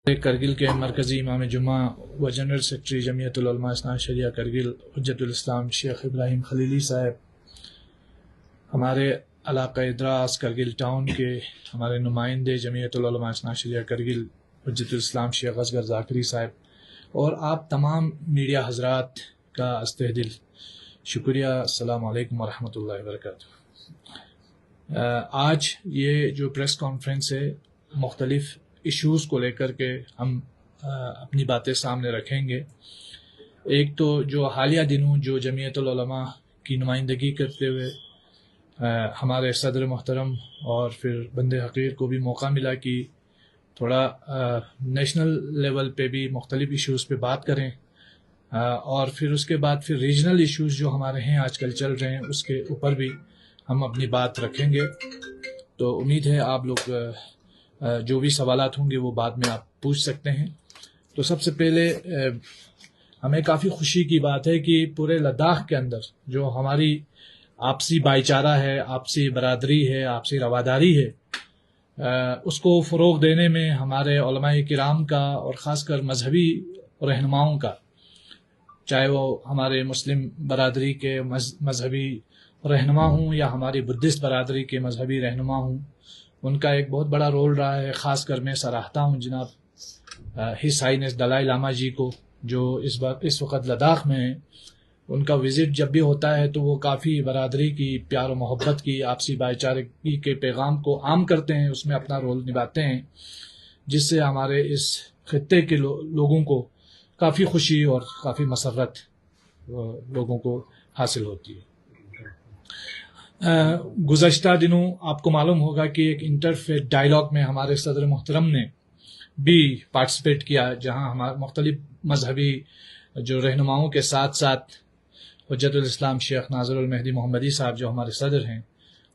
کرگل کے مرکزی امام جمعہ و جنرل سیکرٹری جمعیت العلماء اثنا عشریہ کرگل حجت الاسلام شیخ ابراہیم خلیلی صاحب، ہمارے علاقہ ادراس کرگل ٹاؤن کے ہمارے نمائندے جمعیت العلماء اثنا عشریہ کرگل حجت الاسلام شیخ اصغر ذاکری صاحب، اور آپ تمام میڈیا حضرات کا استہ دل شکریہ۔ السلام علیکم ورحمۃ اللہ وبرکاتہ۔ آج یہ جو پریس کانفرنس ہے مختلف ایشوز کو لے کر کے ہم اپنی باتیں سامنے رکھیں گے۔ ایک تو جو حالیہ دنوں جو جمعیت العلماء کی نمائندگی کرتے ہوئے ہمارے صدر محترم اور پھر بند حقیر کو بھی موقع ملا کہ تھوڑا نیشنل لیول پہ بھی مختلف ایشوز پہ بات کریں، اور پھر اس کے بعد پھر ریجنل ایشوز جو ہمارے ہیں آج کل چل رہے ہیں اس کے اوپر بھی ہم اپنی بات رکھیں گے۔ تو امید ہے آپ لوگ جو بھی سوالات ہوں گے وہ بعد میں آپ پوچھ سکتے ہیں۔ تو سب سے پہلے ہمیں کافی خوشی کی بات ہے کہ پورے لداخ کے اندر جو ہماری آپسی بھائی چارہ ہے، آپسی برادری ہے، آپسی رواداری ہے، اس کو فروغ دینے میں ہمارے علماء کرام کا اور خاص کر مذہبی رہنماؤں کا، چاہے وہ ہمارے مسلم برادری کے مذہبی رہنما ہوں یا ہماری بدھسٹ برادری کے مذہبی رہنما ہوں، ان کا ایک بہت بڑا رول رہا ہے۔ خاص کر میں سراہتا ہوں جناب ہز ہائینس دلائی لاما جی کو، جو اس وقت لداخ میں ہیں۔ ان کا وزٹ جب بھی ہوتا ہے تو وہ کافی برادری کی پیار و محبت کی، آپسی بھائی چارگی کے پیغام کو عام کرتے ہیں، اس میں اپنا رول نبھاتے ہیں، جس سے ہمارے اس خطے کے لوگوں کو کافی خوشی اور کافی مسرت لوگوں کو حاصل ہوتی ہے۔ گزشتہ دنوں آپ کو معلوم ہوگا کہ ایک انٹرفیتھ ڈائیلاگ میں ہمارے صدر محترم نے بھی پارٹیسپیٹ کیا، جہاں ہمارے مختلف مذہبی جو رہنماؤں کے ساتھ ساتھ حجت الاسلام شیخ ناظر المہدی محمدی صاحب جو ہمارے صدر ہیں،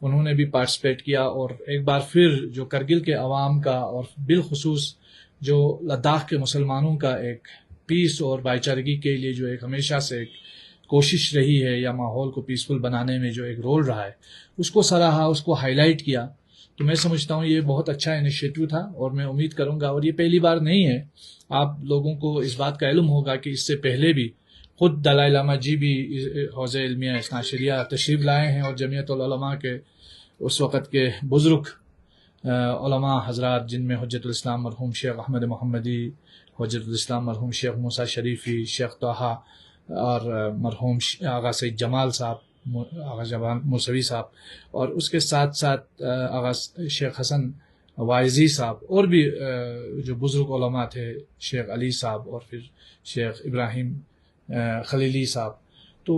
انہوں نے بھی پارٹیسپیٹ کیا، اور ایک بار پھر جو کرگل کے عوام کا اور بالخصوص جو لداخ کے مسلمانوں کا ایک پیس اور بھائی چارگی کے لیے جو ایک ہمیشہ سے ایک کوشش رہی ہے، یا ماحول کو پیسفل بنانے میں جو ایک رول رہا ہے، اس کو سراہا، اس کو ہائی لائٹ کیا۔ تو میں سمجھتا ہوں یہ بہت اچھا انیشیٹو تھا، اور میں امید کروں گا، اور یہ پہلی بار نہیں ہے، آپ لوگوں کو اس بات کا علم ہوگا کہ اس سے پہلے بھی خود دلائی لاما جی بھی حوض علمیہ اثنا عشریہ تشریف لائے ہیں، اور جمعیت العلماء کے اس وقت کے بزرگ علماء حضرات، جن میں حجت الاسلام مرحوم شیخ احمد محمدی، حجت الاسلام مرحوم شیخ موسیٰ شریفی، شیخ طٰہٰ، اور مرحوم آغا سید جمال صاحب، آغا جمال موسوی صاحب، اور اس کے ساتھ ساتھ آغا شیخ حسن وائزی صاحب، اور بھی جو بزرگ علماء تھے، شیخ علی صاحب اور پھر شیخ ابراہیم خلیلی صاحب۔ تو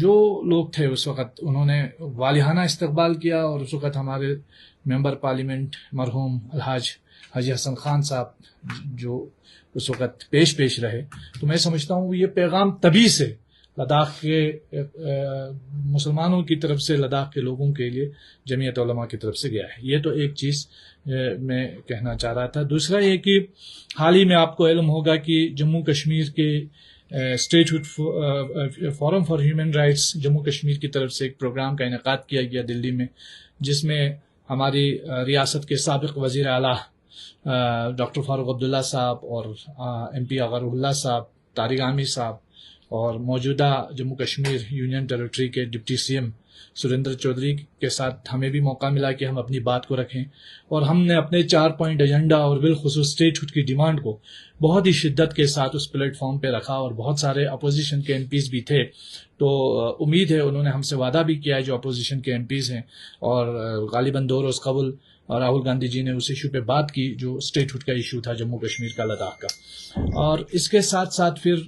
جو لوگ تھے اس وقت، انہوں نے والہانہ استقبال کیا، اور اس وقت ہمارے ممبر پارلیمنٹ مرحوم الحاج حاجی حسن خان صاحب جو اس وقت پیش رہے۔ تو میں سمجھتا ہوں یہ پیغام تبھی سے لداخ کے مسلمانوں کی طرف سے لداخ کے لوگوں کے لیے جمعیت علماء کی طرف سے گیا ہے۔ یہ تو ایک چیز میں کہنا چاہ رہا تھا۔ دوسرا یہ کہ حال ہی میں آپ کو علم ہوگا کہ جموں کشمیر کے statehood forum for human rights Jammu Kashmir کی طرف سے ایک پروگرام کا انعقاد کیا گیا دلی میں، جس میں ہماری ریاست کے سابق وزیر اعلیٰ ڈاکٹر فاروق عبداللہ صاحب، اور ایم پی آغا روح اللہ صاحب، طارق عامی صاحب، اور موجودہ جموں کشمیر یونین ٹیریٹری کے deputy C M Surinder Choudhary کے ساتھ ہمیں بھی موقع ملا کہ ہم اپنی بات کو رکھیں، اور ہم نے اپنے 4 پوائنٹ ایجنڈا اور بالخصوص اسٹیٹ ہوڈ کی ڈیمانڈ کو بہت ہی شدت کے ساتھ اس پلیٹ فارم پہ رکھا، اور بہت سارے اپوزیشن کے ایم پیز بھی تھے۔ تو امید ہے انہوں نے ہم سے وعدہ بھی کیا ہے جو اپوزیشن کے ایم پیز ہیں، اور غالباً 2 روز قبل راہل گاندھی جی نے اس ایشو پہ بات کی جو اسٹیٹ ہوڈ کا ایشو تھا جموں کشمیر کا، لداخ کا۔ اور اس کے ساتھ ساتھ پھر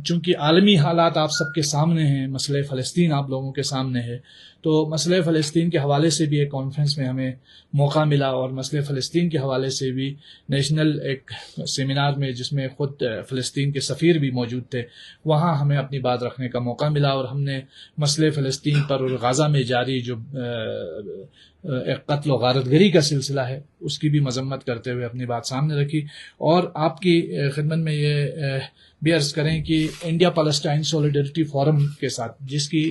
چونکہ عالمی حالات آپ سب کے سامنے ہیں، مسئلہ فلسطین آپ لوگوں کے سامنے ہے، تو مسئلہ فلسطین کے حوالے سے بھی ایک کانفرنس میں ہمیں موقع ملا، اور مسئلہ فلسطین کے حوالے سے بھی نیشنل ایک سیمینار میں، جس میں خود فلسطین کے سفیر بھی موجود تھے، وہاں ہمیں اپنی بات رکھنے کا موقع ملا، اور ہم نے مسئلہ فلسطین پر اور غزہ میں جاری جو ایک قتل و غارت گری کا سلسلہ ہے اس کی بھی مذمت کرتے ہوئے اپنی بات سامنے رکھی۔ اور آپ کی خدمت میں یہ بھی عرض کریں کہ انڈیا پیلسٹائن سولیڈرٹی فورم کے ساتھ، جس کی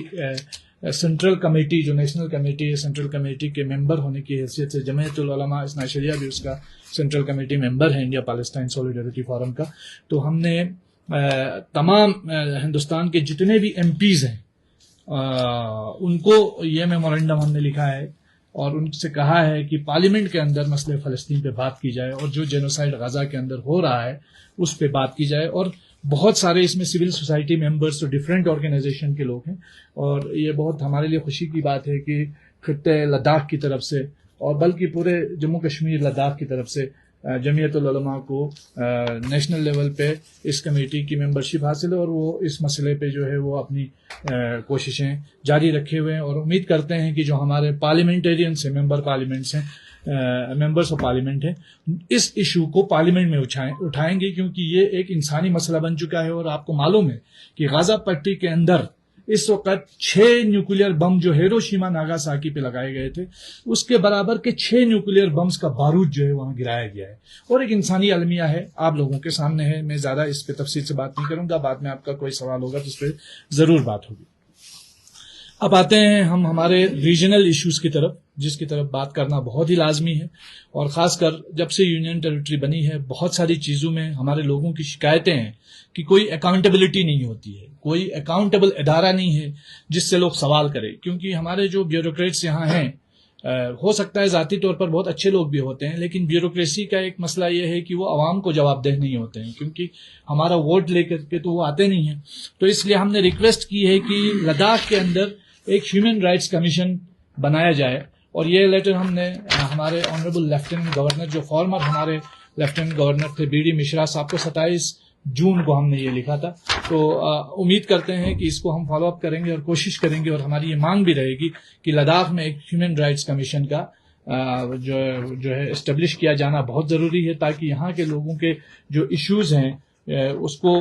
سینٹرل کمیٹی جو نیشنل کمیٹی ہے سینٹرل کمیٹی کے ممبر ہونے کی حیثیت سے جمعیت العلماء اثنا عشریہ بھی اس کا سینٹرل کمیٹی ممبر ہے انڈیا پالیسٹائن سولیڈریٹی فورم کا. تو ہم نے تمام ہندوستان کے جتنے بھی ایم پیز ہیں ان کو یہ میمورنڈم ہم نے لکھا ہے اور ان سے کہا ہے کہ پارلیمنٹ کے اندر مسئلہ فلسطین پہ بات کی جائے اور جو جینوسائیڈ غزہ کے اندر ہو رہا ہے اس پہ بات کی جائے. اور بہت سارے اس میں سول سوسائٹی ممبرس اور ڈفرینٹ آرگنائزیشن کے لوگ ہیں اور یہ بہت ہمارے لیے خوشی کی بات ہے کہ خطے لداخ کی طرف سے اور بلکہ پورے جموں کشمیر لداخ کی طرف سے جمعیت العلماء کو نیشنل لیول پہ اس کمیٹی کی ممبرشپ حاصل ہے اور وہ اس مسئلے پہ جو ہے وہ اپنی کوششیں جاری رکھے ہوئے ہیں اور امید کرتے ہیں کہ جو ہمارے پارلیمنٹیرینس ہیں ممبر پارلیمنٹس ہیں ممبرس آف پارلیمنٹ ہیں اس ایشو کو پارلیمنٹ میں اٹھائیں گے کیونکہ یہ ایک انسانی مسئلہ بن چکا ہے. اور آپ کو معلوم ہے کہ غزہ پٹی کے اندر اس وقت 6 نیوکلیئر بم جو ہیروشیما ناگاساکی پہ لگائے گئے تھے اس کے برابر کے 6 نیوکلیئر بمز کا بارود جو ہے وہاں گرایا گیا ہے اور ایک انسانی المیہ ہے آپ لوگوں کے سامنے ہے. میں زیادہ اس پہ تفصیل سے بات نہیں کروں گا, بعد میں آپ کا کوئی سوال ہوگا تو اس پہ ضرور بات ہوگی. اب آتے ہیں ہم ہمارے ریجنل ایشوز کی طرف جس کی طرف بات کرنا بہت ہی لازمی ہے اور خاص کر جب سے یونین ٹیریٹری بنی ہے بہت ساری چیزوں میں ہمارے لوگوں کی شکایتیں ہیں کہ کوئی اکاؤنٹیبلٹی نہیں ہوتی ہے, کوئی اکاؤنٹیبل ادارہ نہیں ہے جس سے لوگ سوال کریں کیونکہ ہمارے جو بیوروکریٹس یہاں ہیں ہو سکتا ہے ذاتی طور پر بہت اچھے لوگ بھی ہوتے ہیں لیکن بیوروکریسی کا ایک مسئلہ یہ ہے کہ وہ عوام کو جواب دہ نہیں ہوتے ہیں کیونکہ ہمارا ووٹ لے کر کے تو وہ آتے نہیں ہیں. تو اس لیے ہم نے ریکویسٹ کی ہے کہ لداخ کے اندر ایک ہیومن رائٹس کمیشن بنایا جائے اور یہ لیٹر ہم نے ہمارے آنریبل لیفٹیننٹ گورنر جو فارمر ہمارے لیفٹیننٹ گورنر تھے بی ڈی مشرا صاحب کو 27 جون کو ہم نے یہ لکھا تھا. تو امید کرتے ہیں کہ اس کو ہم فالو اپ کریں گے اور کوشش کریں گے اور ہماری یہ مانگ بھی رہے گی کہ لداخ میں ایک ہیومن رائٹس کمیشن کا جو ہے اسٹیبلش کیا جانا بہت ضروری ہے تاکہ یہاں کے لوگوں کے جو ایشوز ہیں اس کو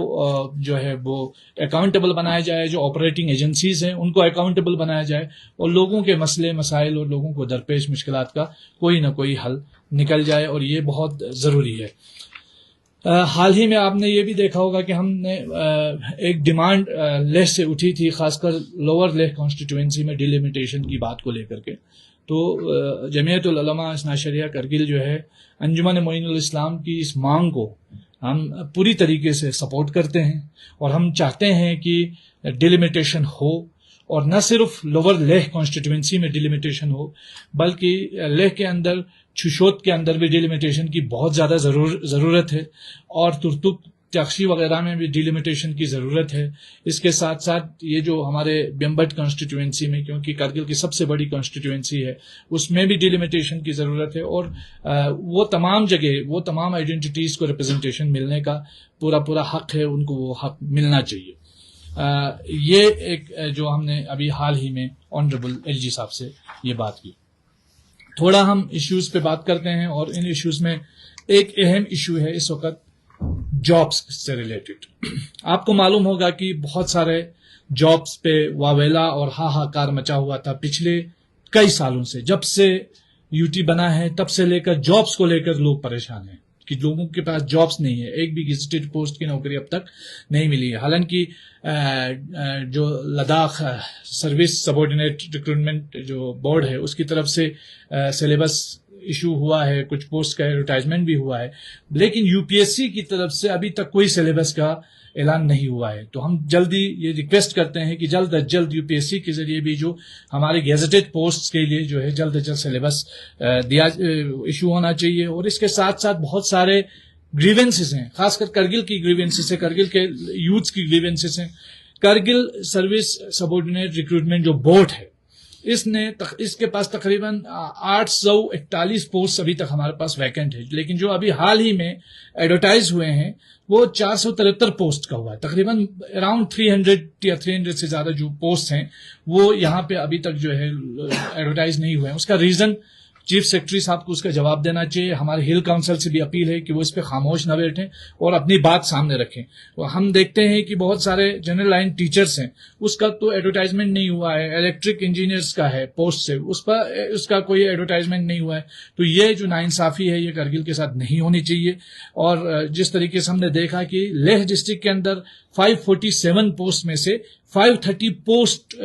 جو ہے وہ اکاؤنٹیبل بنایا جائے, جو آپریٹنگ ایجنسیز ہیں ان کو اکاؤنٹیبل بنایا جائے اور لوگوں کے مسئلے مسائل اور لوگوں کو درپیش مشکلات کا کوئی نہ کوئی حل نکل جائے اور یہ بہت ضروری ہے. حال ہی میں آپ نے یہ بھی دیکھا ہوگا کہ ہم نے ایک ڈیمانڈ لیہ سے اٹھی تھی خاص کر لوور لیہ کانسٹیٹوئنسی میں ڈیلیمیٹیشن کی بات کو لے کر کے. تو جمعیت العلماء اثنا عشریہ کرگل جو ہے انجمن معین الاسلام کی اس مانگ کو ہم پوری طریقے سے سپورٹ کرتے ہیں اور ہم چاہتے ہیں کہ ڈیلیمیٹیشن ہو اور نہ صرف لوور لیہ کانسٹیٹوئنسی میں ڈیلیمیٹیشن ہو بلکہ لیہ کے اندر چھشوت کے اندر بھی ڈیلیمیٹیشن کی بہت زیادہ ضرورت ہے اور ترتک چاکشی وغیرہ میں بھی ڈیلیمیٹیشن کی ضرورت ہے. اس کے ساتھ ساتھ یہ جو ہمارے بیمبٹ کانسٹیٹوئنسی میں کیونکہ کرگل کی سب سے بڑی کانسٹیٹوئنسی ہے اس میں بھی ڈیلیمیٹیشن کی ضرورت ہے اور وہ تمام جگہ وہ تمام آئیڈینٹیٹیز کو ریپرزنٹیشن ملنے کا پورا حق ہے, ان کو وہ حق ملنا چاہیے. یہ ایک جو ہم نے ابھی حال ہی میں آنریبل ایل جی صاحب سے یہ بات کی. تھوڑا ہم ایشوز پہ بات کرتے ہیں اور ان ایشوز میں ایک اہم ایشو ہے اس وقت جابس سے ریلیٹڈ. آپ کو معلوم ہوگا کہ بہت سارے جابس پہ واویلا اور ہاہاکار مچا ہوا تھا پچھلے کئی سالوں سے. جب سے یو ٹی بنا ہے تب سے لے کر جابس کو لے کر لوگ پریشان ہیں کہ لوگوں کے پاس جابس نہیں ہے, ایک بھی گزٹڈ پوسٹ کی نوکری اب تک نہیں ملی ہے. حالانکہ جو لداخ سروس سبارڈینیٹ ریکروٹمنٹ جو بورڈ ہے اس کی طرف سے سلیبس ایشو ہوا ہے, کچھ پوسٹ کا ایڈورٹائزمنٹ بھی ہوا ہے, لیکن یو پی ایس سی کی طرف سے ابھی تک کوئی سلیبس کا اعلان نہیں ہوا ہے. تو ہم جلدی یہ ریکویسٹ کرتے ہیں کہ جلد از جلد یو پی ایس سی کے ذریعے بھی جو ہمارے گیزٹڈ پوسٹ کے لیے جو ہے جلد از جلد سلیبس ایشو ہونا چاہیے. اور اس کے ساتھ ساتھ بہت سارے گریونسز ہیں, خاص کر کرگل کی گریونسز ہیں, کرگل کے یوتھ کی گریونسز ہیں. کرگل سروس سبارڈینیٹ ریکروٹمنٹ جو بورڈ ہے اس کے پاس تقریباً 841 پوسٹ ابھی تک ہمارے پاس ویکنٹ ہے, لیکن جو ابھی حال ہی میں ایڈورٹائز ہوئے ہیں وہ 473 پوسٹ کا ہوا ہے. تقریباً اراؤنڈ 300 یا 300 سے زیادہ جو پوسٹ ہیں وہ یہاں پہ ابھی تک جو ہے ایڈورٹائز نہیں ہوئے ہیں. اس کا ریزن چیف سیکرٹری صاحب کو اس کا جواب دینا چاہیے. ہمارے ہل کاؤنسل سے بھی اپیل ہے کہ وہ اس پہ خاموش نہ بیٹھیں اور اپنی بات سامنے رکھیں. ہم دیکھتے ہیں کہ بہت سارے جنرل لائن ٹیچرز ہیں, اس کا تو ایڈورٹائزمنٹ نہیں ہوا ہے. الیکٹرک انجینئرز کا ہے پوسٹ سے, اس کا کوئی ایڈورٹائزمنٹ نہیں ہوا ہے. تو یہ جو ناانصافی ہے یہ کرگل کے ساتھ نہیں ہونی چاہیے. اور جس طریقے سے ہم نے دیکھا کہ لیہ ڈسٹرکٹ کے اندر 547 پوسٹ میں سے 530 پوسٹ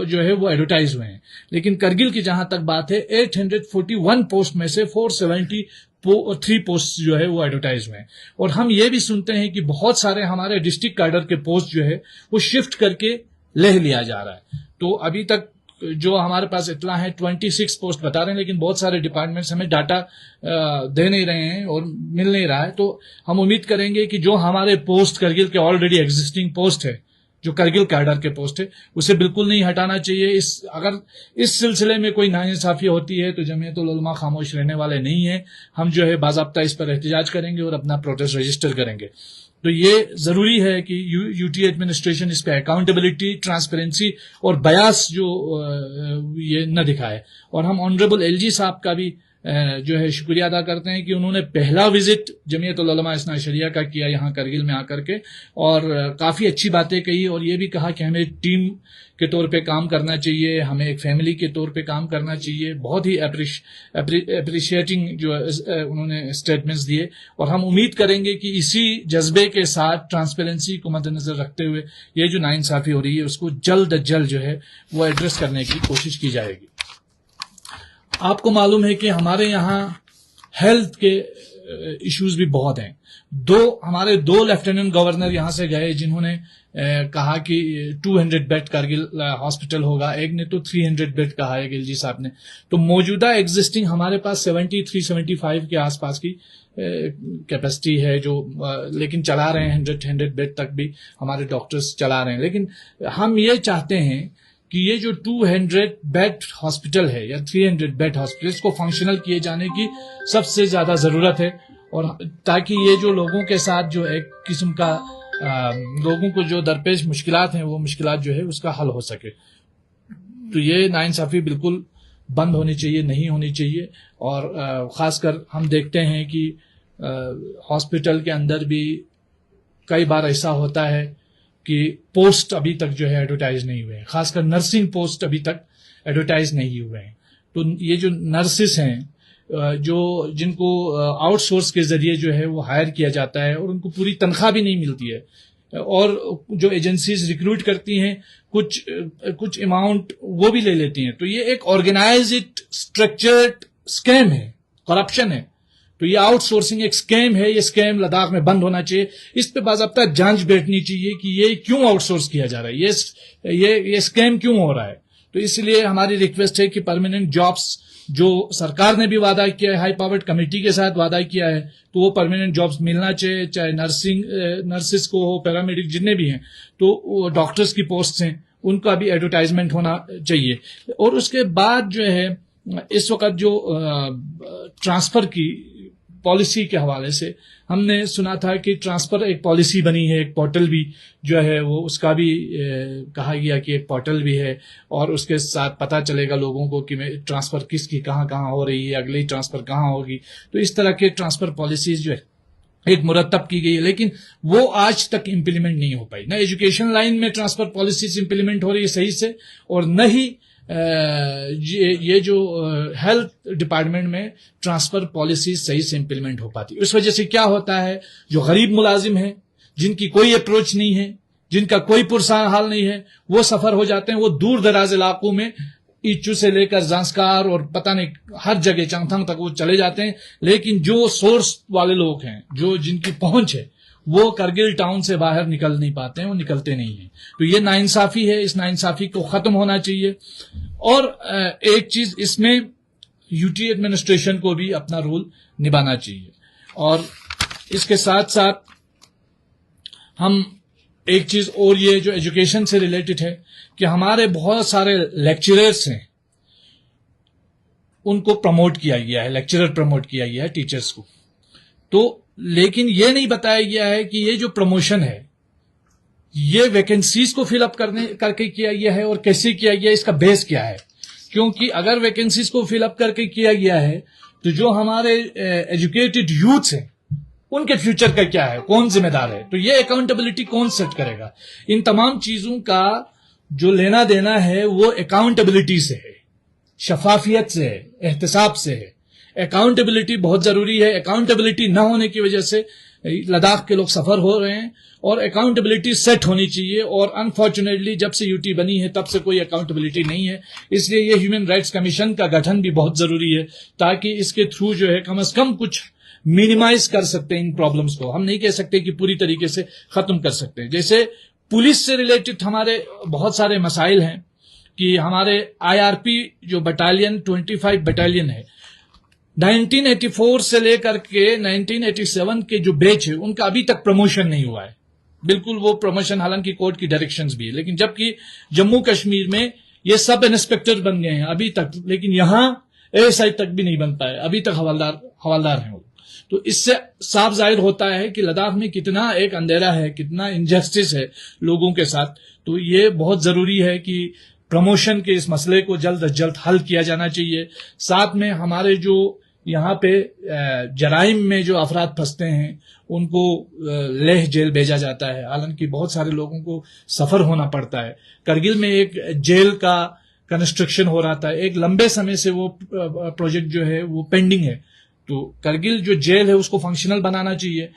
جو ہے وہ ایڈورٹائز ہوئے ہیں، لیکن کرگل کی جہاں تک بات ہے 841 پوسٹ میں سے 473 پوسٹ جو ہے وہ ایڈورٹائز ہوئے ہیں. اور ہم یہ بھی سنتے ہیں کہ بہت سارے ہمارے ڈسٹرکٹ کیڈر کے پوسٹ جو ہے وہ شفٹ کر کے لے لیا جا رہا ہے. تو ابھی تک جو ہمارے پاس اطلاع ہے 26 پوسٹ بتا رہے ہیں، لیکن بہت سارے ڈپارٹمنٹس ہمیں ڈاٹا دے نہیں رہے ہیں اور مل نہیں رہا ہے. تو ہم امید کریں گے کہ جو ہمارے پوسٹ کرگل کے آلریڈی ایگزسٹنگ پوسٹ ہے، جو کرگل کیڈر کے پوسٹ ہے، اسے بالکل نہیں ہٹانا چاہیے. اگر اس سلسلے میں کوئی ناانصافی ہوتی ہے تو جمعیت العلماء خاموش رہنے والے نہیں ہیں. ہم جو ہے باضابطہ اس پر احتجاج کریں گے اور اپنا پروٹیسٹ رجسٹر کریں گے. تو یہ ضروری ہے کہ یو ٹی ایڈمنسٹریشن اس پہ اکاؤنٹیبلٹی، ٹرانسپیرنسی اور بیاس جو یہ نہ دکھائے. اور ہم آنریبل ایل جی صاحب کا بھی جو ہے شکریہ ادا کرتے ہیں کہ انہوں نے پہلا وزٹ جمعیت العلماء اثنا عشریہ کا کیا یہاں کرگل میں آ کر کے، اور کافی اچھی باتیں کہی اور یہ بھی کہا کہ ہمیں ٹیم کے طور پہ کام کرنا چاہیے، ہمیں ایک فیملی کے طور پہ کام کرنا چاہیے. بہت ہی اپریشیٹنگ جو انہوں نے اسٹیٹمنٹس دیے، اور ہم امید کریں گے کہ اسی جذبے کے ساتھ ٹرانسپیرنسی کو مد نظر رکھتے ہوئے یہ جو ناانصافی ہو رہی ہے اس کو جلد از جلد جو ہے وہ ایڈریس کرنے کی کوشش کی جائے گی. آپ کو معلوم ہے کہ ہمارے یہاں ہیلتھ کے ایشوز بھی بہت ہیں. ہمارے دو لیفٹیننٹ گورنر یہاں سے گئے جنہوں نے کہا کہ 200 بیڈ کرگل ہاسپٹل ہوگا، ایک نے تو 300 بیڈ کہا ہے گل جی صاحب نے. تو موجودہ ایگزسٹنگ ہمارے پاس 73-75 کے آس پاس کی کیپیسٹی ہے جو، لیکن چلا رہے ہیں 100 بیڈ تک بھی ہمارے ڈاکٹرز چلا رہے ہیں. لیکن ہم یہ چاہتے ہیں کہ یہ جو 200 بیڈ ہاسپٹل ہے یا 300 بیڈ ہاسپٹل، اس کو فنکشنل کیے جانے کی سب سے زیادہ ضرورت ہے، اور تاکہ یہ جو لوگوں کے ساتھ جو ایک قسم کا لوگوں کو جو درپیش مشکلات ہیں وہ مشکلات جو ہے اس کا حل ہو سکے. تو یہ ناانصافی بالکل بند ہونی چاہیے، نہیں ہونی چاہیے. اور خاص کر ہم دیکھتے ہیں کہ ہاسپٹل کے اندر بھی کئی بار ایسا ہوتا ہے کہ پوسٹ ابھی تک جو ہے ایڈورٹائز نہیں ہوئے ہیں، خاص کر نرسنگ پوسٹ ابھی تک ایڈورٹائز نہیں ہوئے ہیں. تو یہ جو نرسز ہیں جن کو آؤٹ سورس کے ذریعے جو ہے وہ ہائر کیا جاتا ہے اور ان کو پوری تنخواہ بھی نہیں ملتی ہے، اور جو ایجنسیز ریکروٹ کرتی ہیں کچھ اماؤنٹ وہ بھی لے لیتی ہیں. تو یہ ایک آرگنائزڈ اسٹرکچرڈ اسکیم ہے، کرپشن ہے. تو یہ آؤٹ سورسنگ ایک اسکیم ہے، یہ اسکیم لداخ میں بند ہونا چاہیے. اس پہ باضابطہ جانچ بیٹھنی چاہیے کہ یہ کیوں آؤٹ سورس کیا جا رہا ہے، یہ اسکیم کیوں ہو رہا ہے. تو اس لیے ہماری ریکویسٹ ہے کہ پرماننٹ جابس جو سرکار نے بھی وعدہ کیا ہے، ہائی پاورڈ کمیٹی کے ساتھ وعدہ کیا ہے، تو وہ پرماننٹ جابس ملنا چاہیے، چاہے نرسز کو ہو، پیرامیڈک جتنے بھی ہیں. تو ڈاکٹرز کی پوسٹ ہیں ان کا بھی ایڈورٹائزمنٹ ہونا چاہیے. اور اس کے بعد جو ہے اس وقت جو ٹرانسفر کی پالیسی کے حوالے سے ہم نے سنا تھا کہ ٹرانسفر ایک پالیسی بنی ہے، ایک پورٹل بھی جو ہے وہ اس کا بھی کہا گیا کہ ایک پورٹل بھی ہے، اور اس کے ساتھ پتہ چلے گا لوگوں کو کہ ٹرانسفر کس کی کہاں ہو رہی ہے، اگلی ٹرانسفر کہاں ہوگی. تو اس طرح کے ٹرانسفر پالیسیز جو ہے ایک مرتب کی گئی ہے، لیکن وہ آج تک امپلیمنٹ نہیں ہو پائی. نہ ایجوکیشن لائن میں ٹرانسفر پالیسیز امپلیمنٹ ہو رہی ہے صحیح سے، اور نہ ہی یہ جو ہیلتھ ڈپارٹمنٹ میں ٹرانسفر پالیسیز صحیح سے امپلیمنٹ ہو پاتی. اس وجہ سے کیا ہوتا ہے، جو غریب ملازم ہیں، جن کی کوئی اپروچ نہیں ہے، جن کا کوئی پرسان حال نہیں ہے، وہ سفر ہو جاتے ہیں، وہ دور دراز علاقوں میں ایچو سے لے کر زانسکار اور پتہ نہیں ہر جگہ چنگتھنگ تک وہ چلے جاتے ہیں. لیکن جو سورس والے لوگ ہیں، جن کی پہنچ ہے، وہ کرگل ٹاؤن سے باہر نکل نہیں پاتے ہیں، وہ نکلتے نہیں ہیں. تو یہ ناانصافی ہے، اس ناانصافی کو ختم ہونا چاہیے. اور ایک چیز اس میں یو ٹی ایڈمنسٹریشن کو بھی اپنا رول نبھانا چاہیے. اور اس کے ساتھ ساتھ ہم ایک چیز اور، یہ جو ایجوکیشن سے ریلیٹڈ ہے کہ ہمارے بہت سارے لیکچررز ہیں، ان کو پروموٹ کیا گیا ہے، لیکچرر پروموٹ کیا گیا ہے ٹیچرز کو. تو لیکن یہ نہیں بتایا گیا ہے کہ یہ جو پروموشن ہے یہ ویکنسیز کو فل اپ کر کے کیا گیا ہے اور کیسے کیا گیا ہے، اس کا بیس کیا ہے. کیونکہ اگر ویکنسیز کو فل اپ کر کے کیا گیا ہے تو جو ہمارے ایجوکیٹڈ یوتھس ہیں ان کے فیوچر کا کیا ہے، کون ذمہ دار ہے. تو یہ اکاؤنٹیبلٹی کون سیٹ کرے گا. ان تمام چیزوں کا جو لینا دینا ہے وہ اکاؤنٹیبلٹی سے ہے، شفافیت سے ہے، احتساب سے ہے. اکاؤنٹیبلٹی بہت ضروری ہے. اکاؤنٹیبلٹی نہ ہونے کی وجہ سے لداخ کے لوگ سفر ہو رہے ہیں, اور اکاؤنٹیبلٹی سیٹ ہونی چاہیے, اور انفارچونیٹلی جب سے یوٹی بنی ہے تب سے کوئی اکاؤنٹیبلٹی نہیں ہے. اس لیے یہ ہیومن رائٹس کمیشن کا گٹھن بھی بہت ضروری ہے, تاکہ اس کے تھرو جو ہے کم از کم کچھ مینیمائز کر سکتے ہیں ان پرابلمز کو. ہم نہیں کہہ سکتے کہ پوری طریقے سے ختم کر سکتے ہیں. جیسے پولیس سے ریلیٹڈ ہمارے بہت سارے مسائل ہیں کہ ہمارے آئی آر پی جو بٹالین 25 بٹالین ہے, 1984 سے لے کر کے 1987 کے جو بیچ ہے ان کا ابھی تک پروموشن نہیں ہوا ہے. بالکل وہ پروموشن حالانکہ کورٹ کی ڈائریکشنز بھی ہے, لیکن جبکہ جموں کشمیر میں یہ سب انسپکٹر بن گئے ہیں ابھی تک, لیکن یہاں ایس آئی تک بھی نہیں بن پائے, ابھی تک حوالدار ہیں وہ. تو اس سے صاف ظاہر ہوتا ہے کہ لداخ میں کتنا ایک اندھیرا ہے, کتنا انجسٹس ہے لوگوں کے ساتھ. تو یہ بہت ضروری ہے کہ پروموشن کے اس مسئلے کو جلد از جلد حل کیا جانا چاہیے. ساتھ میں ہمارے جو یہاں پہ جرائم میں جو افراد پھنستے ہیں ان کو لیہ جیل بھیجا جاتا ہے, حالانکہ بہت سارے لوگوں کو سفر ہونا پڑتا ہے. کرگل میں ایک جیل کا کنسٹرکشن ہو رہا تھا, ایک لمبے سمے سے وہ پروجیکٹ جو ہے وہ پینڈنگ ہے. تو کرگل جو جیل ہے اس کو فنکشنل بنانا چاہیے.